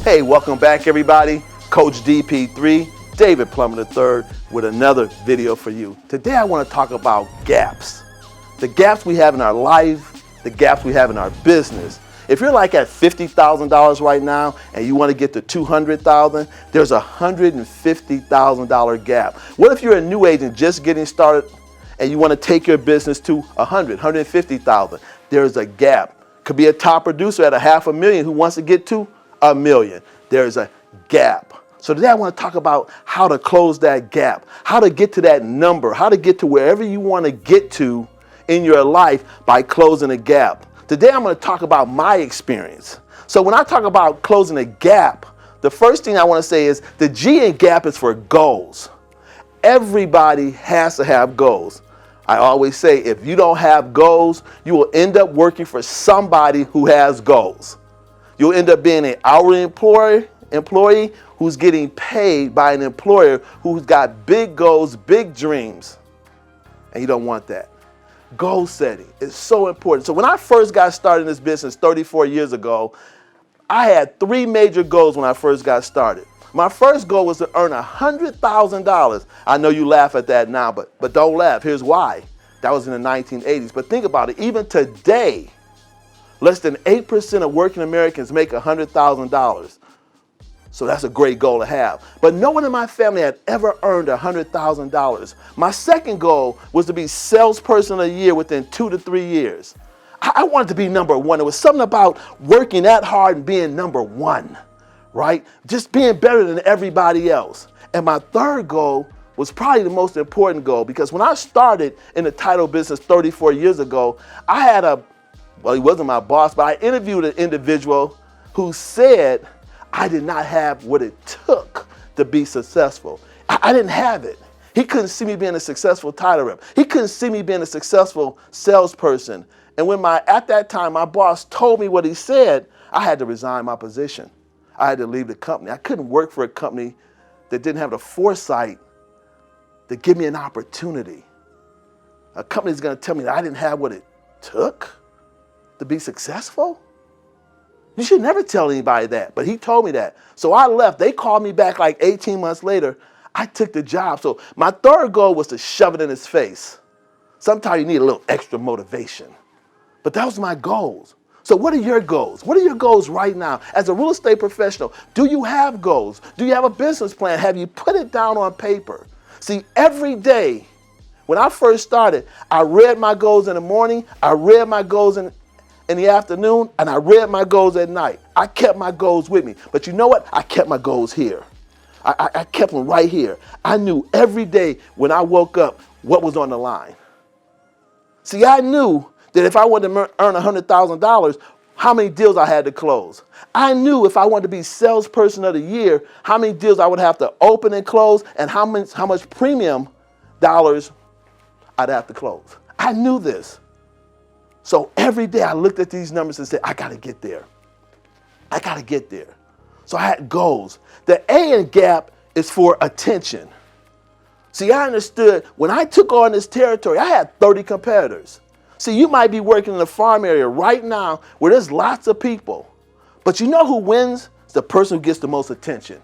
Hey, welcome back everybody. Coach DP3, David Plummer III with another video for you. Today I want to talk about gaps. The gaps we have in our life, the gaps we have in our business. If you're like at $50,000 right now and you want to get to $200,000, there's a $150,000 gap. What if you're a new agent just getting started and you want to take your business to $150,000? There's a gap. Could be a top producer at $500,000 who wants to get to $1 million. There's a gap. So today I want to talk about how to close that gap, how to get to that number, how to get to wherever you want to get to in your life by closing a gap. Today I'm going to talk about my experience. So when I talk about closing a gap, the first thing I want to say is the G in gap is for goals. Everybody has to have goals. I always say if you don't have goals, you will end up working for somebody who has goals. You'll end up being an hourly employee who's getting paid by an employer who's got big goals, big dreams, and you don't want that. Goal setting is so important. So when I first got started in this business 34 years ago, I had three major goals when I first got started. My first goal was to earn $100,000. I know you laugh at that now, but don't laugh. Here's why. That was in the 1980s. But think about it. Even today, less than 8% of working Americans make $100,000. So that's a great goal to have. But no one in my family had ever earned $100,000. My second goal was to be salesperson of the year within 2 to 3 years. I wanted to be number one. It was something about working that hard and being number one, right? Just being better than everybody else. And my third goal was probably the most important goal, because when I started in the title business 34 years ago, I had he wasn't my boss, but I interviewed an individual who said I did not have what it took to be successful. I didn't have it. He couldn't see me being a successful title rep. He couldn't see me being a successful salesperson. And when at that time my boss told me what he said, I had to resign my position. I had to leave the company. I couldn't work for a company that didn't have the foresight to give me an opportunity. A company is going to tell me that I didn't have what it took to be successful? You should never tell anybody that, but he told me that. So I left. They called me back like 18 months later. I took the job. So my third goal was to shove it in his face. Sometimes you need a little extra motivation. But that was my goals. So what are your goals? What are your goals right now? As a real estate professional, do you have goals? Do you have a business plan? Have you put it down on paper? See, every day, when I first started, I read my goals in the morning, I read my goals in the afternoon, and I read my goals at night. I kept my goals with me. But you know what? I kept my goals here. I kept them right here. I knew every day when I woke up what was on the line. See, I knew that if I wanted to earn $100,000, how many deals I had to close. I knew if I wanted to be salesperson of the year, how many deals I would have to open and close, and how much premium dollars I'd have to close. I knew this. So every day I looked at these numbers and said, I got to get there. I got to get there. So I had goals. The A in gap is for attention. See, I understood when I took on this territory, I had 30 competitors. See, you might be working in a farm area right now where there's lots of people. But you know who wins? It's the person who gets the most attention.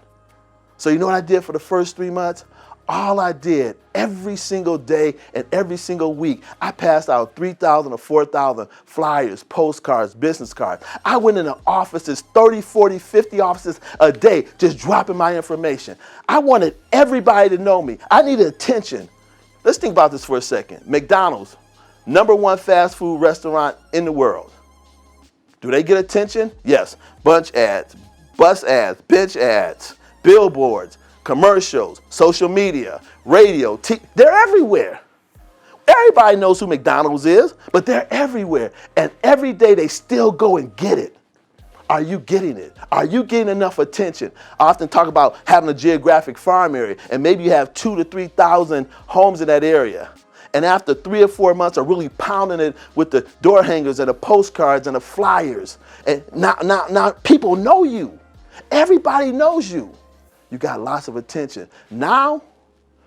So you know what I did for the first 3 months? All I did every single day and every single week, I passed out 3,000 or 4,000 flyers, postcards, business cards. I went into offices, 30, 40, 50 offices a day, just dropping my information. I wanted everybody to know me. I needed attention. Let's think about this for a second. McDonald's, #1 fast food restaurant in the world. Do they get attention? Yes. Bunch ads, bus ads, bench ads, billboards, commercials, social media, radio, they're everywhere. Everybody knows who McDonald's is, but they're everywhere. And every day they still go and get it. Are you getting it? Are you getting enough attention? I often talk about having a geographic farm area, and maybe you have 2,000 to 3,000 homes in that area. And after 3 or 4 months of really pounding it with the door hangers and the postcards and the flyers, and now people know you. Everybody knows you. You got lots of attention. Now,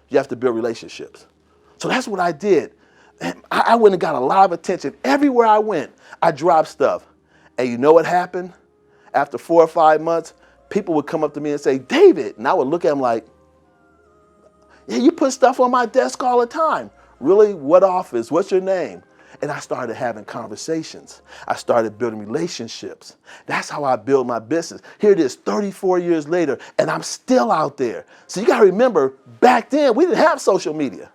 you have to build relationships. So that's what I did. I went and got a lot of attention. Everywhere I went, I dropped stuff. And you know what happened? After 4 or 5 months, people would come up to me and say, David, and I would look at them like, yeah, you put stuff on my desk all the time. Really? What office? What's your name? And I started having conversations. I started building relationships. That's how I built my business. Here it is 34 years later, and I'm still out there. So you got to remember, back then, we didn't have social media.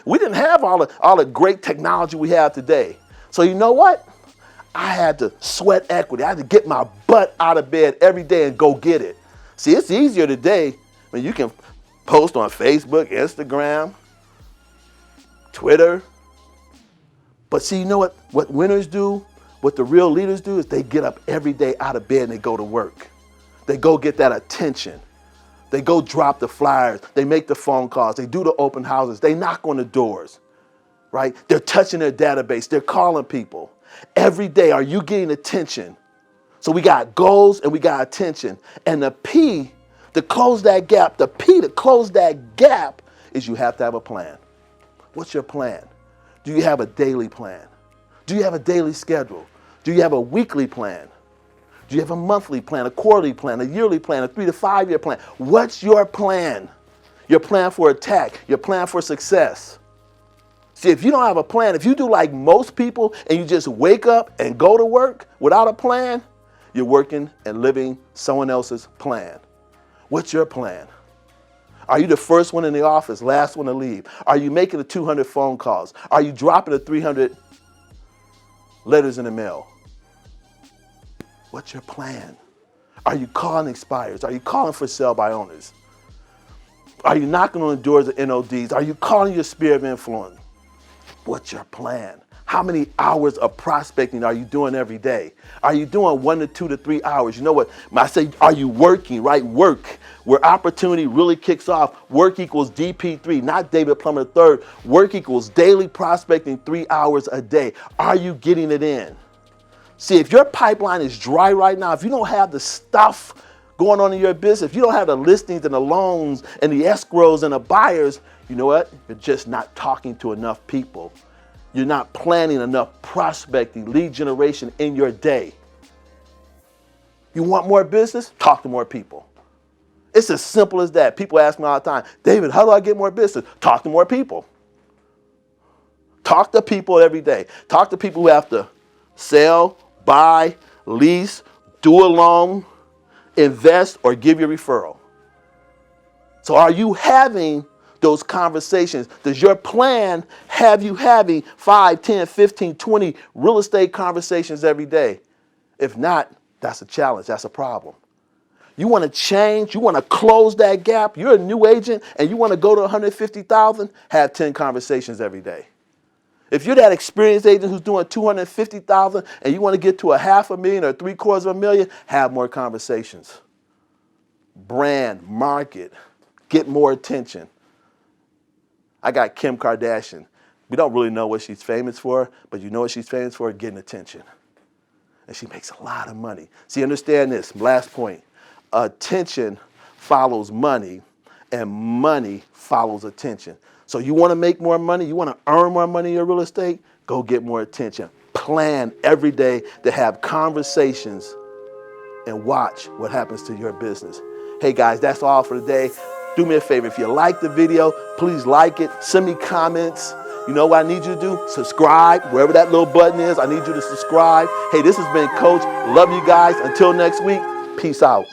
We didn't have all the great technology we have today. So you know what? I had to sweat equity. I had to get my butt out of bed every day and go get it. See, it's easier today when you can post on Facebook, Instagram, Twitter. But see, you know what winners do? What the real leaders do is they get up every day out of bed and they go to work. They go get that attention. They go drop the flyers. They make the phone calls. They do the open houses. They knock on the doors, right? They're touching their database. They're calling people. Every day, are you getting attention? So we got goals and we got attention. And the P to close that gap, is you have to have a plan. What's your plan? Do you have a daily plan? Do you have a daily schedule? Do you have a weekly plan? Do you have a monthly plan, a quarterly plan, a yearly plan, a 3 to 5 year plan? What's your plan? Your plan for attack, your plan for success. See, if you don't have a plan, if you do like most people and you just wake up and go to work without a plan, you're working and living someone else's plan. What's your plan? Are you the first one in the office, last one to leave? Are you making the 200 phone calls? Are you dropping the 300 letters in the mail? What's your plan? Are you calling expireds? Are you calling for sale by owners? Are you knocking on the doors of NODs? Are you calling your sphere of influence? What's your plan? How many hours of prospecting are you doing every day? Are you doing 1 to 2 to 3 hours? You know what? I say, are you working, right? Work. Where opportunity really kicks off, work equals DP3, not David Plummer III. Work equals daily prospecting 3 hours a day. Are you getting it in? See, if your pipeline is dry right now, if you don't have the stuff going on in your business, if you don't have the listings and the loans and the escrows and the buyers, you know what? You're just not talking to enough people. You're not planning enough prospecting, lead generation in your day. You want more business? Talk to more people. It's as simple as that. People ask me all the time, David, how do I get more business? Talk to more people. Talk to people every day. Talk to people who have to sell, buy, lease, do a loan, invest, or give you a referral. So are you having those conversations? Does your plan have you having 5, 10, 15, 20 real estate conversations every day? If not, that's a challenge. That's a problem. You want to change? You want to close that gap? You're a new agent and you want to go to 150,000? Have 10 conversations every day. If you're that experienced agent who's doing 250,000 and you want to get to $500,000 or $750,000, have more conversations. Brand, market, get more attention. I got Kim Kardashian. We don't really know what she's famous for, but you know what she's famous for? Getting attention. And she makes a lot of money. See, understand this, last point. Attention follows money, and money follows attention. So you want to make more money? You want to earn more money in your real estate? Go get more attention. Plan every day to have conversations and watch what happens to your business. Hey guys, that's all for today. Do me a favor, if you like the video, please like it, send me comments. You know what I need you to do? Subscribe, wherever that little button is, I need you to subscribe. Hey, this has been Coach. Love you guys. Until next week, peace out.